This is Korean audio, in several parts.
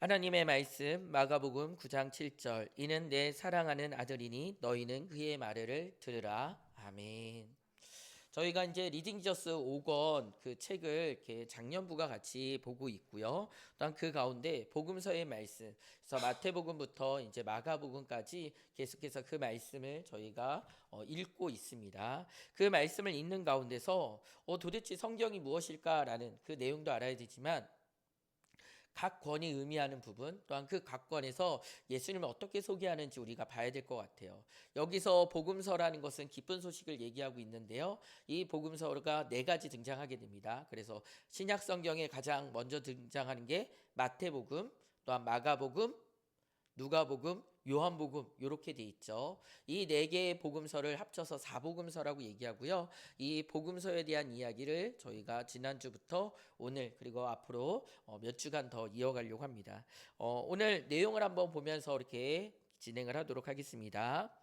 하나님의 말씀 마가복음 9장 7절 이는 내 사랑하는 아들이니 너희는 그의 말을 들으라. 아멘. 저희가 이제 리딩 저스 5권 그 책을 이렇게 작년부가 같이 보고 있고요. 또한 그 가운데 복음서의 말씀, 그래서 마태복음부터 이제 마가복음까지 계속해서 그 말씀을 저희가 읽고 있습니다. 그 말씀을 읽는 가운데서 도대체 성경이 무엇일까라는 그 내용도 알아야 되지만 각 권이 의미하는 부분, 또한 그 각 권에서 예수님을 어떻게 소개하는지 우리가 봐야 될 것 같아요. 여기서 복음서라는 것은 기쁜 소식을 얘기하고 있는데요. 이 복음서가 네 가지 등장하게 됩니다. 그래서 신약 성경에 가장 먼저 등장하는 게 마태복음, 또한 마가복음, 누가복음, 요한복음 이렇게 돼 있죠. 이 네 개의 복음서를 합쳐서 사복음서라고 얘기하고요. 이 복음서에 대한 이야기를 저희가 지난주부터 오늘 그리고 앞으로 몇 주간 더 이어가려고 합니다. 오늘 내용을 한번 보면서 이렇게 진행을 하도록 하겠습니다.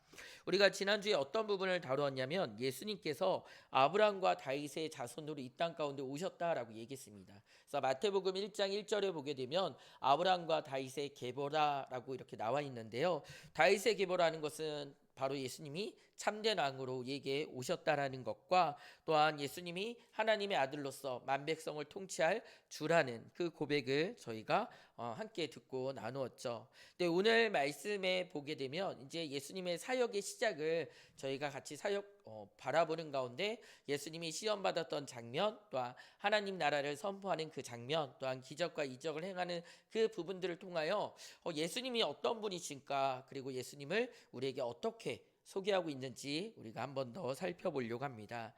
우리가 지난주에 어떤 부분을 다루었냐면 예수님께서 아브라함과 다윗의 자손으로 이 땅 가운데 오셨다라고 얘기했습니다. 그래서 마태복음 1장 1절에 보게 되면 아브라함과 다윗의 계보라라고 이렇게 나와 있는데요. 다윗의 계보라는 것은 바로 예수님이 참된 왕으로 우리에게 오셨다라는 것과 또한 예수님이 하나님의 아들로서 만백성을 통치할 주라는 그 고백을 저희가 함께 듣고 나누었죠. 근데 오늘 말씀에 보게 되면 이제 예수님의 사역의 시작을 저희가 같이 사역 바라보는 가운데 예수님이 시험 받았던 장면, 또한 하나님 나라를 선포하는 그 장면, 또한 기적과 이적을 행하는 그 부분들을 통하여 예수님이 어떤 분이신가, 그리고 예수님을 우리에게 어떻게 소개하고 있는지 우리가 한 번 더 살펴보려고 합니다.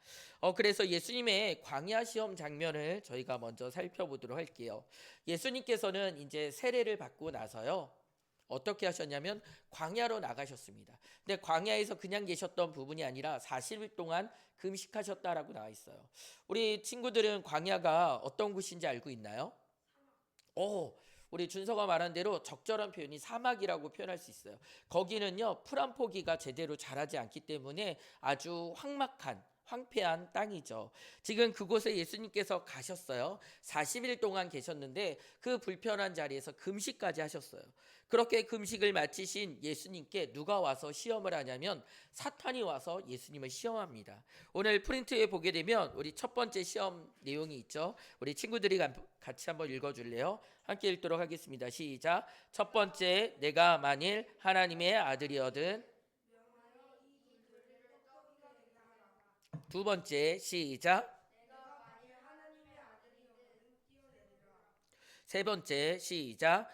그래서 예수님의 광야 시험 장면을 저희가 먼저 살펴보도록 할게요. 예수님께서는 이제 세례를 받고 나서요. 어떻게 하셨냐면 광야로 나가셨습니다. 근데 광야에서 그냥 계셨던 부분이 아니라 40일 동안 금식하셨다라고 나와 있어요. 우리 친구들은 광야가 어떤 곳인지 알고 있나요? 우리 준서가 말한 대로 적절한 표현이 사막이라고 표현할 수 있어요. 거기는요, 풀 한 포기가 제대로 자라지 않기 때문에 아주 황막한 황폐한 땅이죠. 지금 그곳에 예수님께서 가셨어요. 40일 동안 계셨는데 그 불편한 자리에서 금식까지 하셨어요. 그렇게 금식을 마치신 예수님께 누가 와서 시험을 하냐면 사탄이 와서 예수님을 시험합니다. 오늘 프린트에 보게 되면 우리 첫 번째 시험 내용이 있죠. 우리 친구들이 같이 한번 읽어줄래요? 함께 읽도록 하겠습니다. 시작. 첫 번째, 내가 만일 하나님의 아들이거든. 두 번째, 시작. 세 번째, 시작.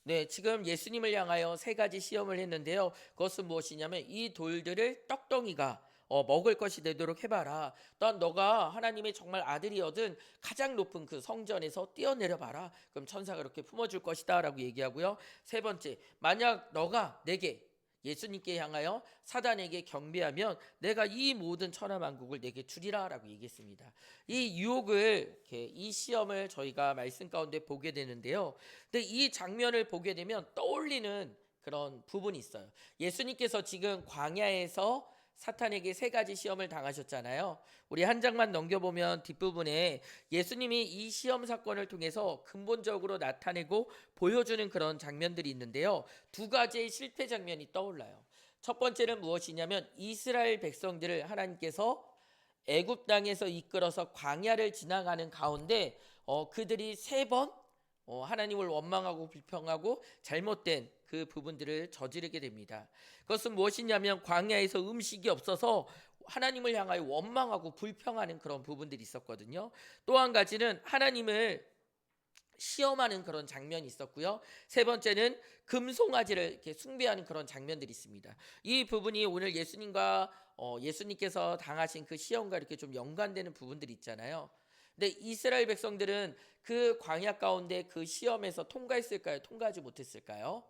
네, 지금 예수님을 향하여 세 가지 시험을 했는데요. 그것은 무엇이냐면 이 돌들을 떡덩이가 먹을 것이 되도록 해봐라. 또한 너가 하나님의 정말 아들이거든 가장 높은 그 성전에서 뛰어내려 봐라. 그럼 천사가 그렇게 품어줄 것이다라고 얘기하고요. 세 번째, 만약 너가 내게 예수님께 향하여 사단에게 경배하면 내가 이 모든 천하 만국을 내게 주리라라고 얘기했습니다. 이 유혹을 이 시험을 저희가 말씀 가운데 보게 되는데요. 근데 이 장면을 보게 되면 떠올리는 그런 부분이 있어요. 예수님께서 지금 광야에서 사탄에게 세 가지 시험을 당하셨잖아요. 우리 한 장만 넘겨보면 뒷부분에 예수님이 이 시험 사건을 통해서 근본적으로 나타내고 보여주는 그런 장면들이 있는데요. 두 가지의 실패 장면이 떠올라요. 첫 번째는 무엇이냐면 이스라엘 백성들을 하나님께서 애굽 땅에서 이끌어서 광야를 지나가는 가운데 그들이 세 번 하나님을 원망하고 불평하고 잘못된 그 부분들을 저지르게 됩니다. 그것은 무엇이냐면 광야에서 음식이 없어서 하나님을 향하여 원망하고 불평하는 그런 부분들이 있었거든요. 또 한 가지는 하나님을 시험하는 그런 장면이 있었고요. 세 번째는 금송아지를 이렇게 숭배하는 그런 장면들이 있습니다. 이 부분이 오늘 예수님과 예수님께서 당하신 그 시험과 이렇게 좀 연관되는 부분들이 있잖아요. 근데 이스라엘 백성들은 그 광야 가운데 그 시험에서 통과했을까요? 통과하지 못했을까요?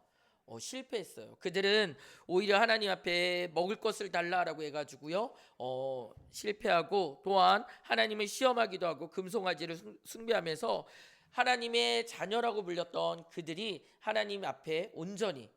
실패했어요. 그들은 오히려 하나님 앞에 먹을 것을 달라라고 해가지고요, 실패하고 또한 하나님을 시험하기도 하고 금송아지를 숭배하면서 하나님의 자녀라고 불렸던 그들이 하나님 앞에 온전히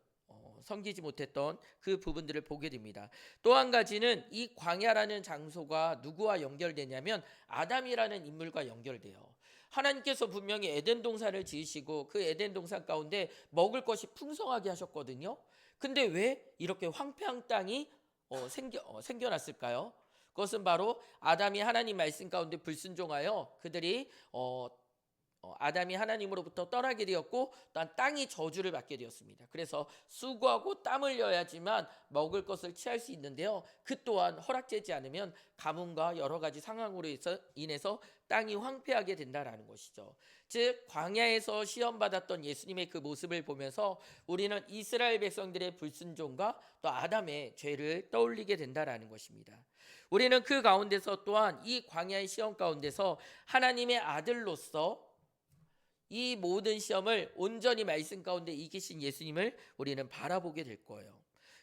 섬기지 못했던 그 부분들을 보게 됩니다. 또 한 가지는 이 광야라는 장소가 누구와 연결되냐면 아담이라는 인물과 연결돼요. 하나님께서 분명히 에덴 동산을 지으시고 그 에덴 동산 가운데 먹을 것이 풍성하게 하셨거든요. 근데 왜 이렇게 황폐한 땅이 생겨났을까요? 그것은 바로 아담이 하나님 말씀 가운데 불순종하여 그들이 아담이 하나님으로부터 떠나게 되었고 또한 땅이 저주를 받게 되었습니다. 그래서 수고하고 땀 흘려야지만 먹을 것을 취할 수 있는데요. 그 또한 허락되지 않으면 가뭄과 여러 가지 상황으로 인해서 땅이 황폐하게 된다라는 것이죠. 즉 광야에서 시험받았던 예수님의 그 모습을 보면서 우리는 이스라엘 백성들의 불순종과 또 아담의 죄를 떠올리게 된다라는 것입니다. 우리는 그 가운데서 또한 이 광야의 시험 가운데서 하나님의 아들로서 이 모든 시험을 온전히 말씀 가운데 이기신 예수님을 우리는 바라보게 될 거예요.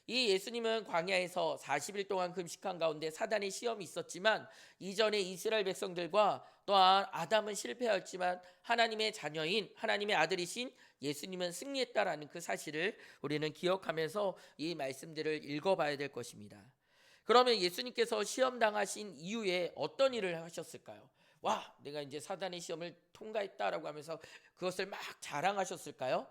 이 예수님은 광야에서 40일 동안 금식한 가운데 사단의 시험이 있었지만 이전에 이스라엘 백성들과 또한 아담은 실패했지만 하나님의 자녀인 하나님의 아들이신 예수님은 승리했다라는 그 사실을 우리는 기억하면서 이 말씀들을 읽어봐야 될 것입니다. 그러면 예수님께서 시험 당하신 이후에 어떤 일을 하셨을까요? 와, 내가 이제 사단의 시험을 통과했다라고 하면서 그것을 막 자랑하셨을까요?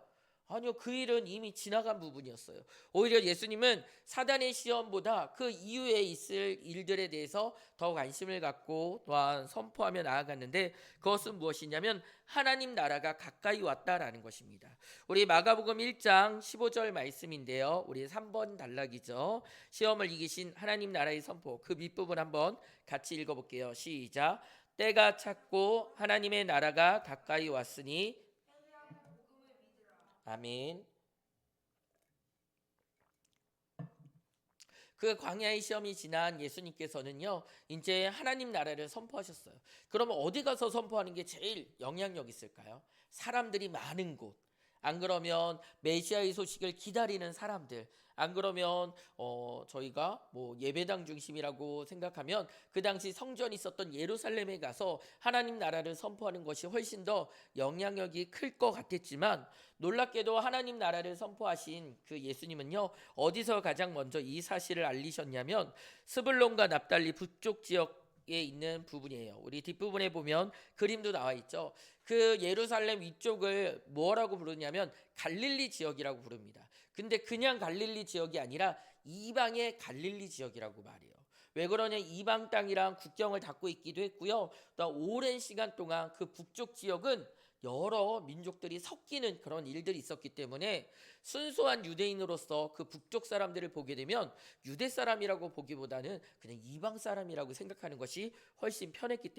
아니요, 그 일은 이미 지나간 부분이었어요. 오히려 예수님은 사단의 시험보다 그 이후에 있을 일들에 대해서 더 관심을 갖고 또한 선포하며 나아갔는데 그것은 무엇이냐면 하나님 나라가 가까이 왔다라는 것입니다. 우리 마가복음 1장 15절 말씀인데요. 우리 3번 단락이죠. 시험을 이기신 하나님 나라의 선포, 그 밑부분 한번 같이 읽어볼게요. 시작. 때가 찼고 하나님의 나라가 가까이 왔으니 아멘. 그 광야의 시험이 지난 예수님께서는요 이제 하나님 나라를 선포하셨어요. 그러면 어디 가서 선포하는 게 제일 영향력 있을까요? 사람들이 많은 곳, 안 그러면 메시아의 소식을 기다리는 사람들, 안 그러면 저희가 뭐 예배당 중심이라고 생각하면 그 당시 성전이 있었던 예루살렘에 가서 하나님 나라를 선포하는 것이 훨씬 더 영향력이 클 것 같았지만 놀랍게도 하나님 나라를 선포하신 그 예수님은요 어디서 가장 먼저 이 사실을 알리셨냐면 스불론과 납달리 북쪽 지역에 있는 부분이에요. 우리 뒷부분에 보면 그림도 나와 있죠. 그 예루살렘 위쪽을 뭐라고 부르냐면 갈릴리 지역이라고 부릅니다. 근데 그냥 갈릴리 지역이 아니라 이방의 갈릴리 지역이라고 말해요. 왜 그러냐, 이방 땅이랑 국경을 닫고 있기도 했고요. 또 오랜 시간 동안 그 북쪽 지역은 여러 민족들이 섞이는 그런 일들이 있었기 때문에 순수한 유대인으로서 그 북쪽 사람들을 보게 되면 유대 사람이라고 보기보다는 그냥 이방 사람이라고 생각하는 것이 훨씬 편했기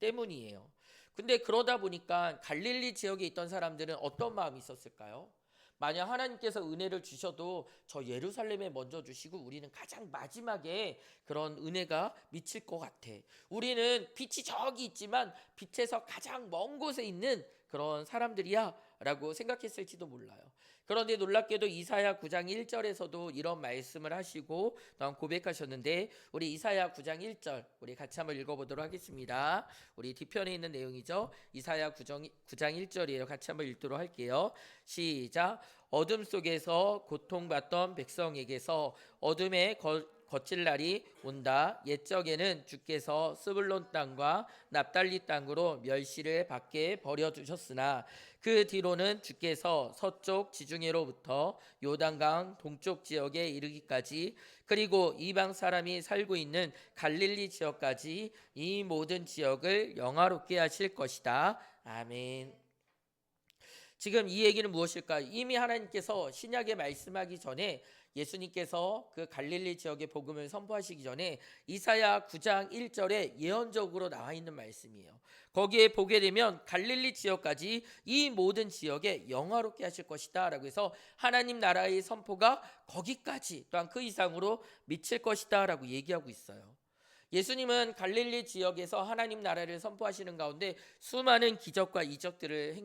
때문이에요. 근데 그러다 보니까 갈릴리 지역에 있던 사람들은 어떤 마음이 있었을까요? 만약 하나님께서 은혜를 주셔도 저 예루살렘에 먼저 주시고 우리는 가장 마지막에 그런 은혜가 미칠 것 같아. 우리는 빛이 저기 있지만 빛에서 가장 먼 곳에 있는 그런 사람들이야 라고 생각했을지도 몰라요. 그런데 놀랍게도 이사야 9장 1절에서도 이런 말씀을 하시고 또한 고백하셨는데 우리 이사야 9장 1절 우리 같이 한번 읽어보도록 하겠습니다. 우리 뒤편에 있는 내용이죠. 이사야 9장 1절이에요. 같이 한번 읽도록 할게요. 시작. 어둠 속에서 고통받던 백성에게서 어둠의 거칠 날이 온다. 옛적에는 주께서 스불론 땅과 납달리 땅으로 멸시를 받게 버려두셨으나 그 뒤로는 주께서 서쪽 지중해로부터 요단강 동쪽 지역에 이르기까지 그리고 이방 사람이 살고 있는 갈릴리 지역까지 이 모든 지역을 영화롭게 하실 것이다. 아멘. 지금 이 얘기는 무엇일까요? 이미 하나님께서 신약에 말씀하기 전에 예수님께서 그 갈릴리 지역의 복음을 선포하시기 전에 이사야 9장 1절에 예언적으로 나와 있는 말씀이에요. 거기에 보게 되면 갈릴리 지역까지 이 모든 지역에 영화롭게 하실 것이다 라고 해서 하나님 나라의 선포가 거기까지 또한 그 이상으로 미칠 것이다 라고 얘기하고 있어요. 예수님은 갈릴리 지역에서 하나님 나라를 선포하시는 가운데 수많은 기적과 이적들을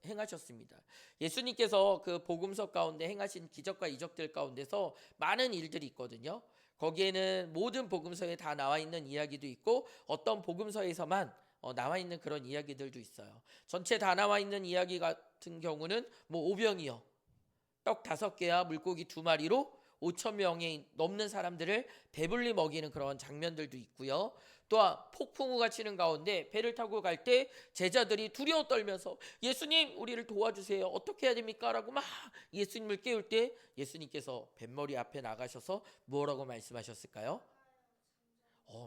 행하셨습니다. 예수님께서 그 복음서 가운데 행하신 기적과 이적들 가운데서 많은 일들이 있거든요. 거기에는 모든 복음서에 다 나와 있는 이야기도 있고 어떤 복음서에서만 나와 있는 그런 이야기들도 있어요. 전체 다 나와 있는 이야기 같은 경우는 뭐 오병이어 떡 5개와 물고기 2마리로 5천 명이 넘는 사람들을 배불리 먹이는 그런 장면들도 있고요. 또한 폭풍우가 치는 가운데 배를 타고 갈 때 제자들이 두려워 떨면서 예수님 우리를 도와주세요. 어떻게 해야 됩니까? 라고 막 예수님을 깨울 때 예수님께서 뱃머리 앞에 나가셔서 뭐라고 말씀하셨을까요?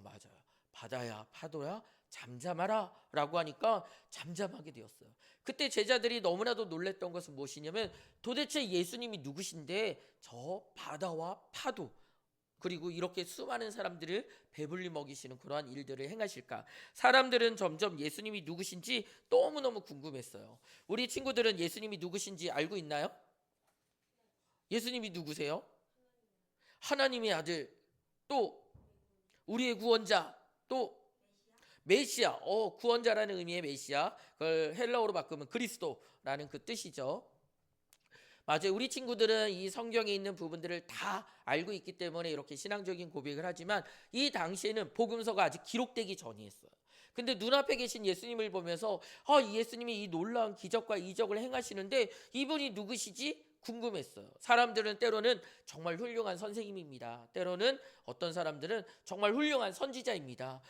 맞아요. 바다야 파도야 잠잠하라 라고 하니까 잠잠하게 되었어요. 그때 제자들이 너무나도 놀랬던 것은 무엇이냐면 도대체 예수님이 누구신데 저 바다와 파도 그리고 이렇게 수많은 사람들을 배불리 먹이시는 그러한 일들을 행하실까? 사람들은 점점 예수님이 누구신지 너무너무 궁금했어요. 우리 친구들은 예수님이 누구신지 알고 있나요? 예수님이 누구세요? 하나님의 아들, 또 우리의 구원자, 또 메시아. 구원자라는 의미의 메시아. 그걸 헬라어로 바꾸면 그리스도라는 그 뜻이죠. 맞아요. 우리 친구들은 이 성경에 있는 부분들을 다 알고 있기 때문에 이렇게 신앙적인 고백을 하지만 이 당시에는 복음서가 아직 기록되기 전이었어요. 근데 눈앞에 계신 예수님을 보면서 이 예수님이 이 놀라운 기적과 이적을 행하시는데 이분이 누구시지? 궁금했어요. 사람들은 때로는 정말 훌륭한 선생님입니다. 때로는 어떤 사람들은 정말 훌륭한 선지자입니다.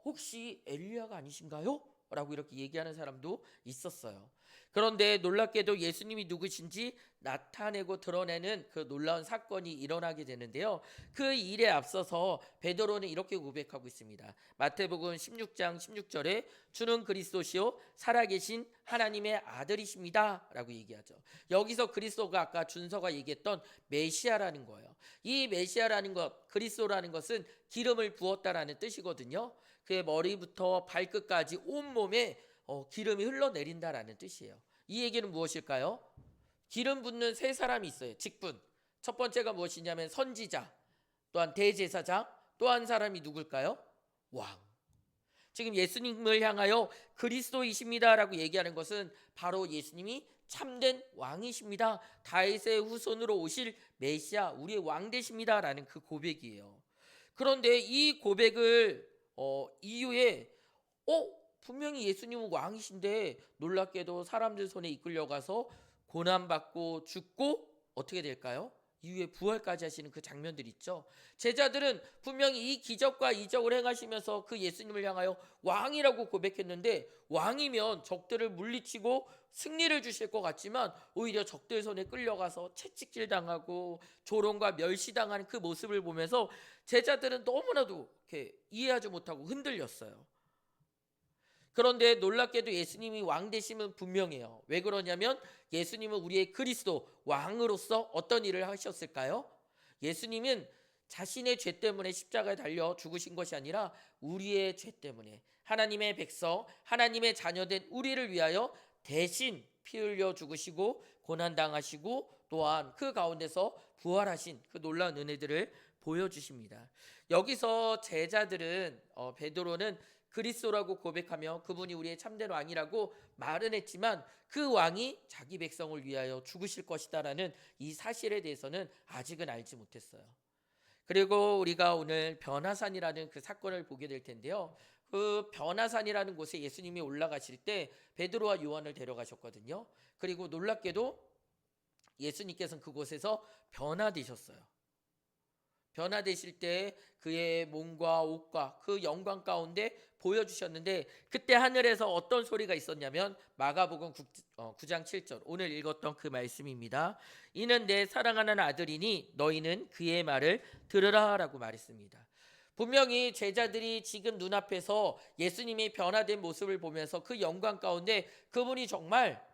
혹시 엘리야가 아니신가요? 라고 이렇게 얘기하는 사람도 있었어요. 그런데 놀랍게도 예수님이 누구신지 나타내고 드러내는 그 놀라운 사건이 일어나게 되는데요. 그 일에 앞서서 베드로는 이렇게 고백하고 있습니다. 마태복음 16장 16절에 주는 그리스도시요 살아계신 하나님의 아들이십니다 라고 얘기하죠. 여기서 그리스도가 아까 준서가 얘기했던 메시아라는 거예요. 이 메시아라는 것, 그리스도라는 것은 기름을 부었다라는 뜻이거든요. 그의 머리부터 발끝까지 온몸에 기름이 흘러내린다라는 뜻이에요. 이 얘기는 무엇일까요? 기름 붓는 세 사람이 있어요. 직분. 첫 번째가 무엇이냐면 선지자, 또한 대제사장, 또 한 사람이 누굴까요? 왕. 지금 예수님을 향하여 그리스도이십니다라고 얘기하는 것은 바로 예수님이 참된 왕이십니다. 다윗의 후손으로 오실 메시아, 우리의 왕 되십니다라는 그 고백이에요. 그런데 이 고백을 이후에 분명히 예수님은 왕이신데 놀랍게도 사람들 손에 이끌려가서 고난받고 죽고 어떻게 될까요? 이후에 부활까지 하시는 그 장면들 있죠. 제자들은 분명히 이 기적과 이적을 행하시면서 그 예수님을 향하여 왕이라고 고백했는데 왕이면 적들을 물리치고 승리를 주실 것 같지만 오히려 적들 손에 끌려가서 채찍질 당하고 조롱과 멸시당하는 그 모습을 보면서 제자들은 너무나도 이렇게 이해하지 못하고 흔들렸어요. 그런데 놀랍게도 예수님이 왕 되심은 분명해요. 왜 그러냐면 예수님은 우리의 그리스도 왕으로서 어떤 일을 하셨을까요? 예수님은 자신의 죄 때문에 십자가에 달려 죽으신 것이 아니라 우리의 죄 때문에 하나님의 백성, 하나님의 자녀된 우리를 위하여 대신 피 흘려 죽으시고 고난당하시고 또한 그 가운데서 부활하신 그 놀라운 은혜들을 보여주십니다. 여기서 제자들은 베드로는 그리스도라고 고백하며 그분이 우리의 참된 왕이라고 말은 했지만 그 왕이 자기 백성을 위하여 죽으실 것이다라는 이 사실에 대해서는 아직은 알지 못했어요. 그리고 우리가 오늘 변화산이라는 그 사건을 보게 될 텐데요. 그 변화산이라는 곳에 예수님이 올라가실 때 베드로와 요한을 데려가셨거든요. 그리고 놀랍게도 예수님께서는 그곳에서 변화되셨어요. 변화되실 때 그의 몸과 옷과 그 영광 가운데 보여주셨는데 그때 하늘에서 어떤 소리가 있었냐면 마가복음 9장 7절 오늘 읽었던 그 말씀입니다. 이는 내 사랑하는 아들이니 너희는 그의 말을 들으라 라고 말했습니다. 분명히 제자들이 지금 눈앞에서 예수님의 변화된 모습을 보면서 그 영광 가운데 그분이 정말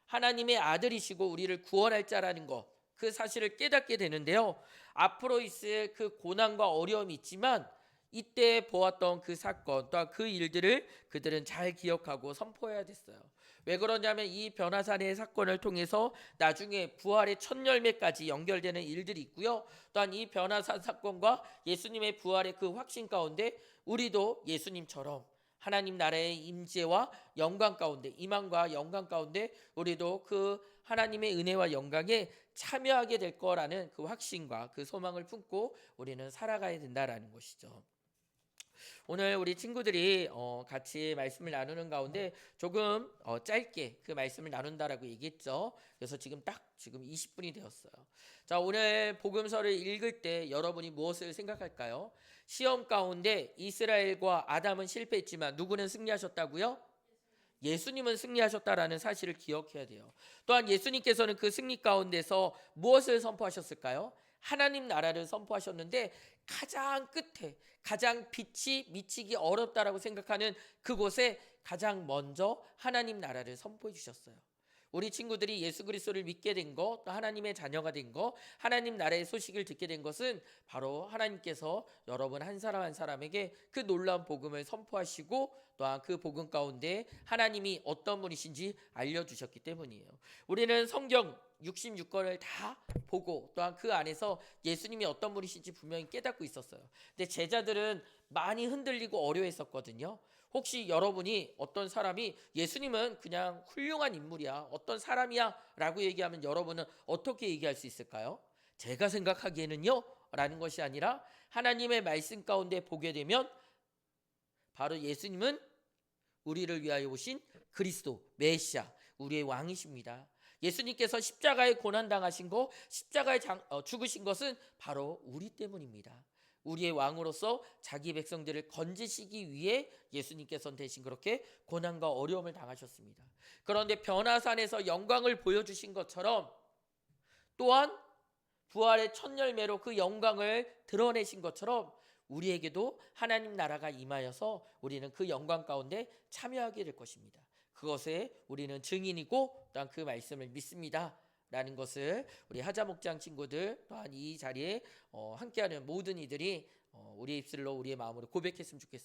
하나님의 아들이시고 우리를 구원할 자라는 것, 그 사실을 깨닫게 되는데요. 앞으로 있을 그 고난과 어려움이 있지만 이때 보았던 그 사건 또한 그 일들을 그들은 잘 기억하고 선포해야 됐어요. 왜 그러냐면 이 변화산의 사건을 통해서 나중에 부활의 첫 열매까지 연결되는 일들이 있고요. 또한 이 변화산 사건과 예수님의 부활의 그 확신 가운데 우리도 예수님처럼 하나님 나라의 임재와 영광 가운데, 임함과 영광 가운데 우리도 그 하나님의 은혜와 영광에 참여하게 될 거라는 그 확신과 그 소망을 품고 우리는 살아가야 된다라는 것이죠. 오늘 우리 친구들이 같이 말씀을 나누는 가운데 조금 짧게 그 말씀을 나눈다라고 얘기했죠. 그래서 지금 20분이 되었어요. 자, 오늘 복음서를 읽을 때 여러분이 무엇을 생각할까요? 시험 가운데 이스라엘과 아담은 실패했지만 누구는 승리하셨다고요? 예수님은 승리하셨다라는 사실을 기억해야 돼요. 또한 예수님께서는 그 승리 가운데서 무엇을 선포하셨을까요? 하나님 나라를 선포하셨는데 가장 끝에 가장 빛이 미치기 어렵다라고 생각하는 그곳에 가장 먼저 하나님 나라를 선포해 주셨어요. 우리 친구들이 예수 그리스도를 믿게 된 것, 또 하나님의 자녀가 된 것, 하나님 나라의 소식을 듣게 된 것은 바로 하나님께서 여러분 한 사람 한 사람에게 그 놀라운 복음을 선포하시고 또한 그 복음 가운데 하나님이 어떤 분이신지 알려주셨기 때문이에요. 우리는 성경 66권을 다 보고 또한 그 안에서 예수님이 어떤 분이신지 분명히 깨닫고 있었어요. 근데 제자들은 많이 흔들리고 어려했었거든요. 혹시 여러분이 어떤 사람이 예수님은 그냥 훌륭한 인물이야, 어떤 사람이야 라고 얘기하면 여러분은 어떻게 얘기할 수 있을까요? 제가 생각하기에는요 라는 것이 아니라 하나님의 말씀 가운데 보게 되면 바로 예수님은 우리를 위하여 오신 그리스도 메시아, 우리의 왕이십니다. 예수님께서 십자가에 고난당하신 거, 십자가에 죽으신 것은 바로 우리 때문입니다. 우리의 왕으로서 자기 백성들을 건지시기 위해 예수님께서는 대신 그렇게 고난과 어려움을 당하셨습니다. 그런데 변화산에서 영광을 보여주신 것처럼 또한 부활의 첫 열매로 그 영광을 드러내신 것처럼 우리에게도 하나님 나라가 임하여서 우리는 그 영광 가운데 참여하게 될 것입니다. 그것에 우리는 증인이고 또한 그 말씀을 믿습니다 라는 것을 우리 하자 목장 친구들 또한 이 자리에 함께하는 모든 이들이 우리의 입술로 우리의 마음으로 고백했으면 좋겠습니다.